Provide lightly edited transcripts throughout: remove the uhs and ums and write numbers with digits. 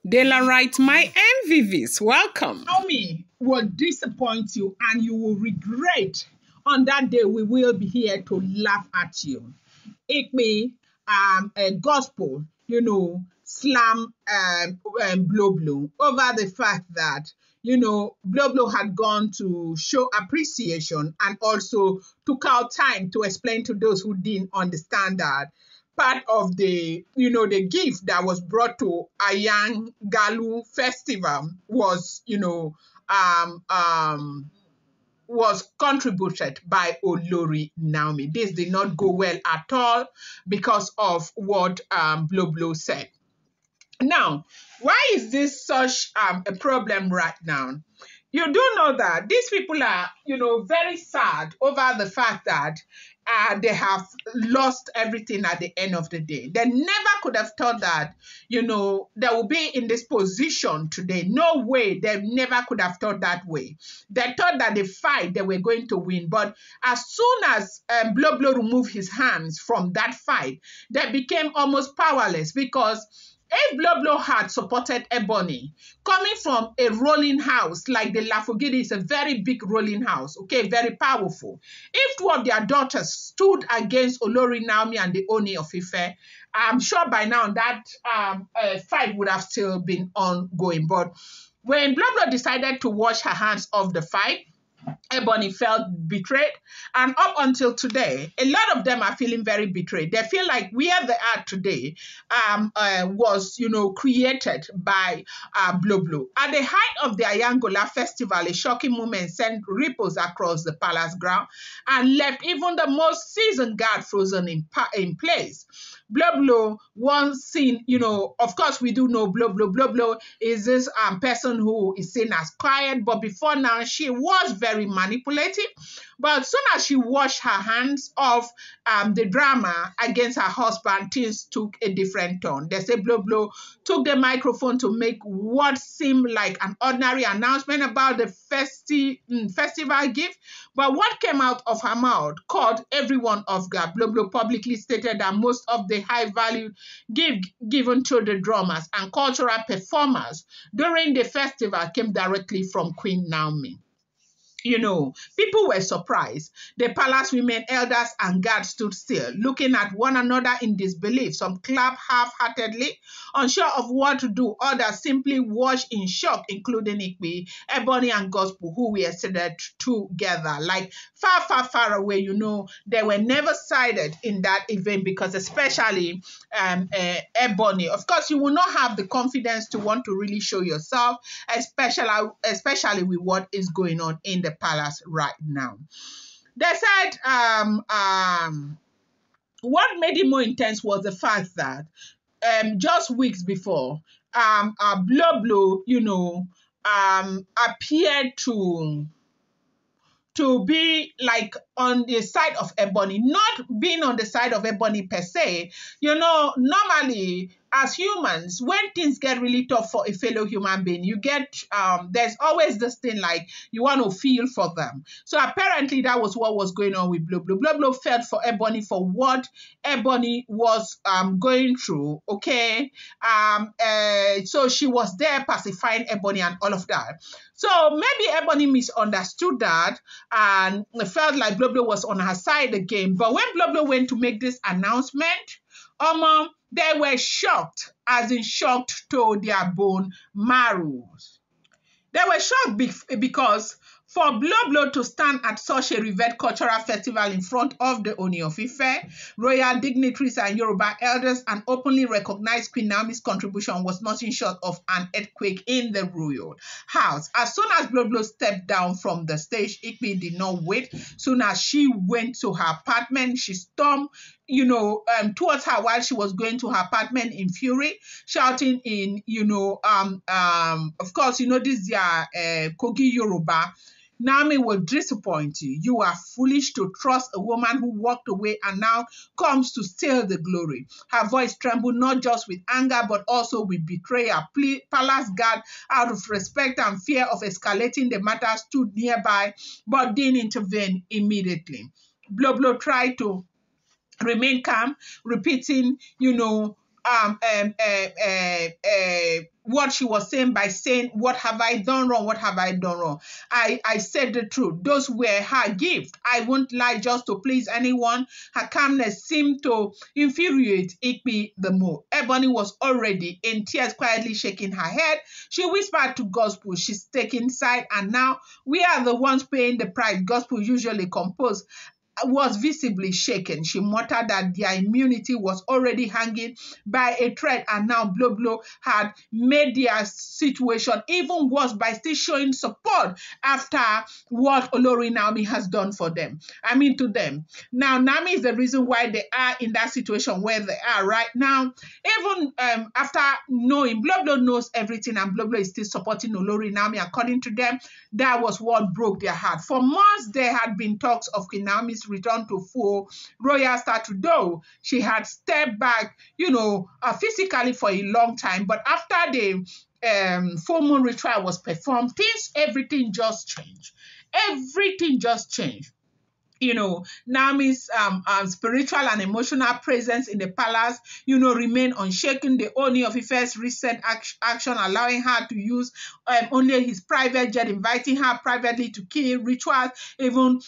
Dela writes, my MVVs, welcome. Naomi will disappoint you and you will regret. On that day, we will be here to laugh at you. Igbi, a gospel, slam Blublo over the fact that, Blublo had gone to show appreciation and also took out time to explain to those who didn't understand that part of the gift that was brought to Ayangalu festival was, was contributed by Olori Naomi. This did not go well at all because of what Blublo said. Now, why is this such a problem right now? You do know that these people are, very sad over the fact that they have lost everything at the end of the day. They never could have thought that, they will be in this position today. No way. They never could have thought that way. They thought that the fight they were going to win. But as soon as Blublo removed his hands from that fight, they became almost powerless because if Blublo had supported Ebony, coming from a rolling house like the Lafogidi is a very big rolling house, okay, very powerful. If two of their daughters stood against Olori Naomi and the Oni of Ife, I'm sure by now that fight would have still been ongoing. But when Blublo decided to wash her hands off the fight, Ebony felt betrayed, and up until today, a lot of them are feeling very betrayed. They feel like where they are today was, created by Blublo. At the height of the Ayangalu festival, a shocking moment sent ripples across the palace ground and left even the most seasoned guard frozen in place. Blublo once seen, of course we do know Blublo. Blublo is this person who is seen as quiet, but before now she was very manipulative. But as soon as she washed her hands off the drama against her husband, things took a different turn. They say Blublo took the microphone to make what seemed like an ordinary announcement about the festival gift, but what came out of her mouth caught everyone off guard. Blublo publicly stated that most of the high-value gift given to the drummers and cultural performers during the festival came directly from Queen Naomi. People were surprised. The palace women, elders, and guards stood still, looking at one another in disbelief. Some clapped half-heartedly, unsure of what to do. Others simply watched in shock, including Igbi, Ebony, and Gospel, who were seated together. Like far, far, far away, they were never sighted in that event because especially Ebony. Of course, you will not have the confidence to want to really show yourself, especially with what is going on in the palace right now. They said what made it more intense was the fact that just weeks before, Blublo, appeared to be like on the side of Ebony, not being on the side of Ebony per se. Normally as humans, when things get really tough for a fellow human being, you get, there's always this thing like you want to feel for them. So apparently that was what was going on with Blublo. Blublo felt for Ebony for what Ebony was going through, okay? So she was there pacifying Ebony and all of that. So maybe Ebony misunderstood that and felt like Blublo was on her side again. But when Blublo went to make this announcement, they were shocked, as in shocked to their bone marrows. They were shocked because for Blublo to stand at such a revered cultural festival in front of the Oni of Ife, royal dignitaries and Yoruba elders, and openly recognize Queen Naomi's contribution was nothing short of an earthquake in the royal house. As soon as Blublo stepped down from the stage, Igbi did not wait. Soon as she went to her apartment, she stormed towards her while she was going to her apartment in fury, shouting in, of course, this is Kogi Yoruba. Naomi will disappoint you. You are foolish to trust a woman who walked away and now comes to steal the glory. Her voice trembled not just with anger, but also with betrayal. Palace guard, out of respect and fear of escalating the matter, stood nearby, but didn't intervene immediately. Blublo tried to remain calm, repeating, what she was saying by saying, what have I done wrong? What have I done wrong? I said the truth. Those were her gift. I won't lie just to please anyone. Her calmness seemed to infuriate Igbi the more. Ebony was already in tears, quietly shaking her head. She whispered to Gospel, she's taking side, and now we are the ones paying the price. Gospel, usually composed, was visibly shaken. She muttered that their immunity was already hanging by a thread, and now Blublo had made their situation even worse by still showing support after what Olori Naomi has done for them. I mean, to them. Now, Naomi is the reason why they are in that situation where they are right now. Even after knowing, Blublo knows everything, and Blublo is still supporting Olori Naomi. According to them, that was what broke their heart. For months, there had been talks of Queen Naomi's return to full royal status, though she had stepped back, physically for a long time. But after the full moon ritual was performed, everything just changed. Everything just changed. Naomi's spiritual and emotional presence in the palace, remain unshaken. The Oni of Ife's recent action, allowing her to use only his private jet, inviting her privately to kill rituals, even,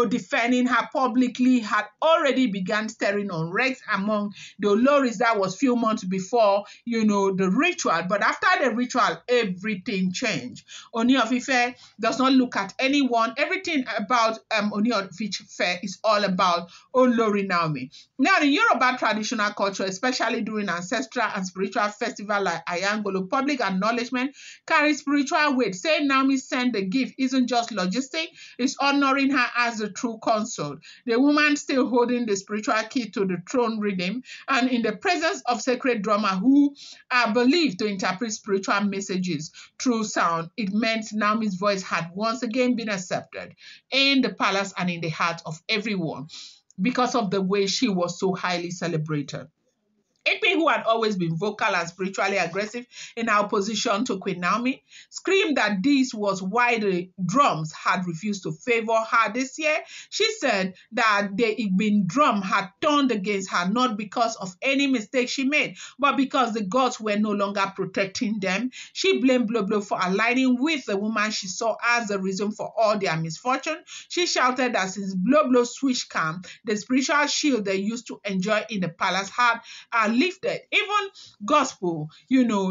defending her publicly, had already begun stirring unrest among the Oloris. That was few months before, the ritual. But after the ritual, everything changed. Oni of Ife does not look at anyone. Everything about Oni of Ife fair is all about Olori Naomi. Now, in Yoruba traditional culture, especially during ancestral and spiritual festival like Ayangalu, public acknowledgement carries spiritual weight. Saying Naomi sent the gift isn't just logistic, it's honoring her as the true consort. The woman still holding the spiritual key to the throne rhythm, and in the presence of sacred drummer who are believed to interpret spiritual messages through sound, it meant Naomi's voice had once again been accepted in the palace and in the heart of everyone because of the way she was so highly celebrated. Igbi, who had always been vocal and spiritually aggressive in her opposition to Queen Naomi, screamed that this was why the drums had refused to favor her this year. She said that the Igbi drum had turned against her, not because of any mistake she made, but because the gods were no longer protecting them. She blamed Blublo for aligning with the woman she saw as the reason for all their misfortune. She shouted that since Blublo switched camp, the spiritual shield they used to enjoy in the palace had lifted. Even Gospel,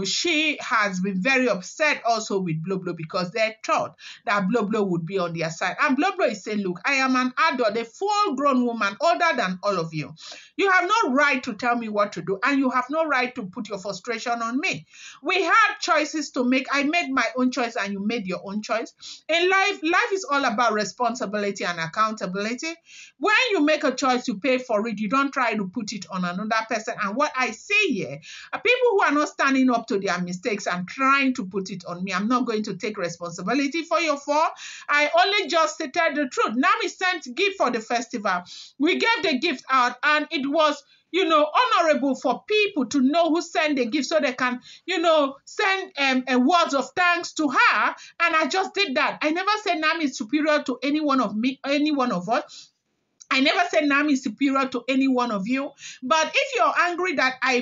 she has been very upset also with Blublo because they thought that Blublo would be on their side. And Blublo is saying, look, I am an adult, a full-grown woman, older than all of you. You have no right to tell me what to do, and you have no right to put your frustration on me. We had choices to make. I made my own choice, and you made your own choice. In life is all about responsibility and accountability. When you make a choice, you pay for it. You don't try to put it on another person. And what I see here are people who are not standing up to their mistakes and trying to put it on me. I'm not going to take responsibility for your fault. I only just stated the truth. Naomi sent gift for the festival. We gave the gift out, and it was honorable for people to know who sent the gift so they can, send words of thanks to her. And I just did that. I never said Naomi is superior to any one of us. I never said Naomi is superior to any one of you. But if you're angry that I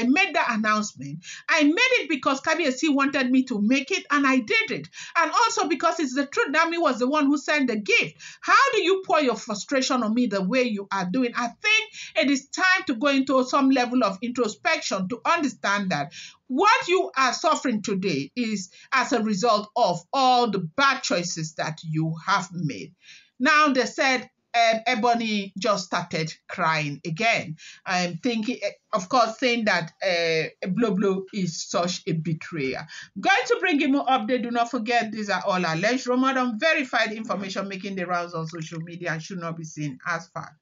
made that announcement, I made it because Kabiyesi wanted me to make it, and I did it. And also because it's the truth. Naomi was the one who sent the gift. How do you pour your frustration on me the way you are doing? I think it is time to go into some level of introspection to understand that what you are suffering today is as a result of all the bad choices that you have made. Now, they said, Ebony just started crying again. I'm thinking, of course, saying that Blublo is such a betrayer. Going to bring you more update. Do not forget, these are all alleged, rumored, unverified information making the rounds on social media and should not be seen as fact.